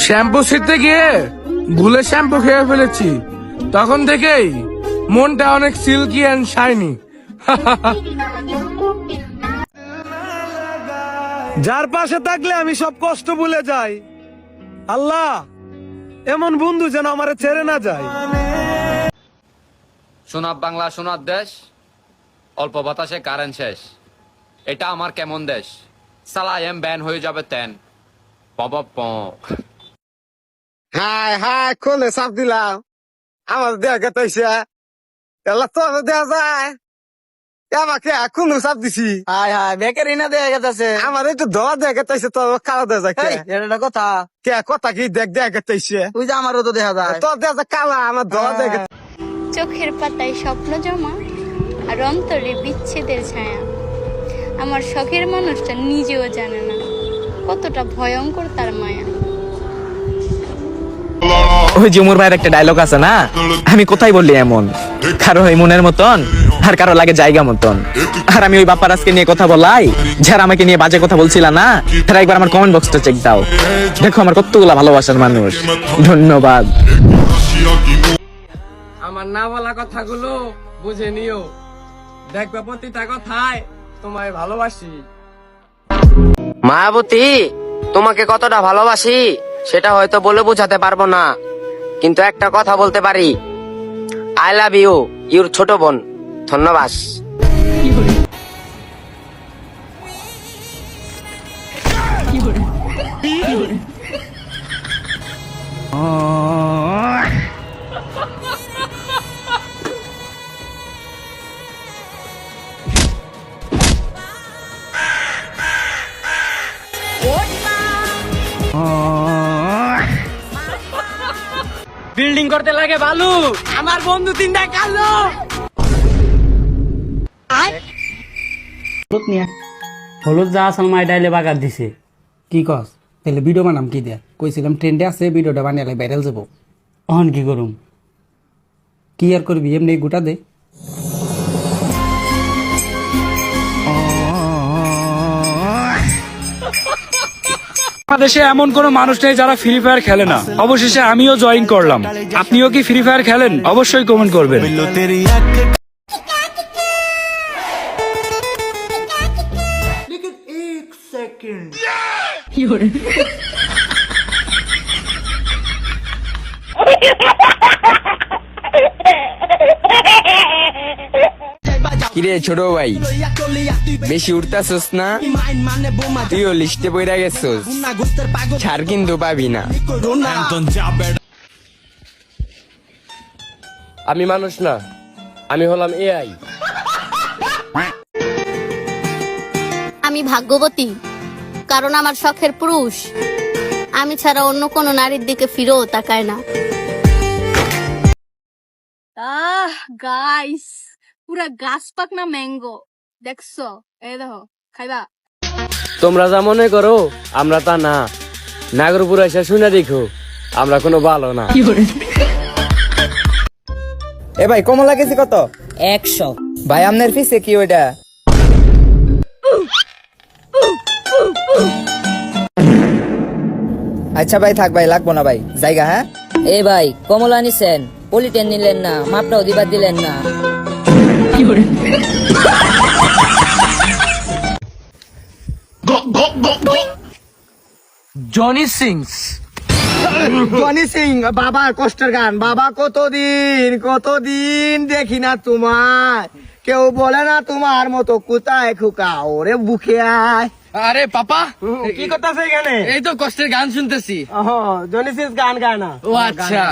Shampoo ছিঁড়তে গিয়ে ভুলে শ্যাম্পু খেয়ে ফেলেছি, তখন থেকেই মনটা অনেক সিল্কি অ্যান্ড শাইনি। যার পাশে থাকলে আমি সব কষ্ট ভুলে যাই। আল্লাহ, এমন বন্ধু যেন আমারে ছেড়ে না যায়। সোনার বাংলা সোনার দেশ, অল্প বাতাসে কারেন্ট শেষ। এটা আমার কেমন দেশ, সালা এম ব্যান হয়ে যাবে তেন হাই হাই কোনে চাপ দিলাম, আমার দেয়া গেছে এলা তো দেয়া যায় আমাকে কোন চাপ দিছি। হাই হাই বেকারি না দেখা গেছে আমার একটু ধোয়া দেয়া গেছে তো কালো দেয়া যায় এটা কথা। কে কথা কি দেখ দেয়া গেছে তুই যে আমারও তো দেখা যায়। তোর দেয়া যায় কালা, আমার ধোয়া দেয়া গেছে। চোখের পাতায় স্বপ্ন জমা আর অন্তরে বিচ্ছেদের ছায়া। আমার শখের মানুষটা নিজেও জানে না কতটা ভয়ঙ্কর তার মায়া। ওই যে উমর ভাইয়ের একটা ডায়লগ আছে না, আমি কোথায় বললি এমন, কারো হয় মনের মতন আর কারো লাগে জায়গা মতন। আর আমি ওই বাপ্পার আজকে নিয়ে কথা বলাই, যারা আমাকে নিয়ে বাজে কথা বলছিল না, তারা একবার আমার কমেন্ট বক্সটা চেক দাও, দেখো আমার কতগুলা ভালোবাসার মানুষ। ধন্যবাদ। আমার না বলা কথাগুলো বুঝে নিও, দেখবে প্রতিটা কথায় তোমায় ভালোবাসি। মায়াবতী, তোমাকে কতটা ভালোবাসি সেটা হয়তো বলে বোঝাতে পারবো না, কিন্তু একটা কথা বলতে পারি, আই লাভ ইউ, ইউর ছোট বোন। ধন্যবাদ। বিল্ডিং করতে লাগে ভালো, আমার বন্ধু তিনটা কালো। হলুদ যা আসল মাই ডাইলে বাগার দিছে। কি কস? তাহলে ভিডিও বানাম কি দিয়া? কইছিলাম ট্রেন্ডে আছে, ভিডিওটা বানালে ভাইরাল যাবো। অহন কি করুম? কি আর করবি, এমনি গোটা দে। বাংলাদেশে এমন কোন মানুষ নেই যারা ফ্রি ফায়ার খেলে না। অবশেষে আমিও জয়েন করলাম। আপনিও কি ফ্রি ফায়ার খেলেন? অবশ্যই কমেন্ট করবেন। কিরে ছোট ভাই, বেশি উঠতাছস না? তুইও লিস্টে পড়া গেছস, ছাড় কিন্তু পাবি না। আমি মানুষ না, আমি হলাম এআই। আমি ভাগ্যবতী, কারণ আমার শখের পুরুষ আমি ছাড়া অন্য কোনো নারীর দিকে ফিরেও তাকায় না। গাইস, পুরা গাছ পাক না ম্যাঙ্গো দেখছো? এই দেখো, খাইবা? তোমরা যা মনে করো আমরা তা না। নাগরপুর এসে শুনে দেখো, আমরা কোনো ভালো না। এ ভাই, কমলা কেজি কত? 100। ভাই আপনার ফিসে কি ওইটা? আচ্ছা ভাই, থাক ভাই, লাগবো না ভাই, জায়গা। হ্যাঁ এ ভাই, কমলা নিছেন, পলিটেন নিলেন না, মাপটাও দিবার দিলেন না। জনি সিং, জনি সিং, বাবা কষ্টের গান। বাবা কতদিন দেখি না তোমার, কেউ বলে না তোমার মতো কোথায় খোকা, ওরে বুকে আয়। আরে পাপা, কি করতেছে এখানে? এই তো কষ্টের গান শুনতেছি। জনি সিং গান গায় না? ও আচ্ছা।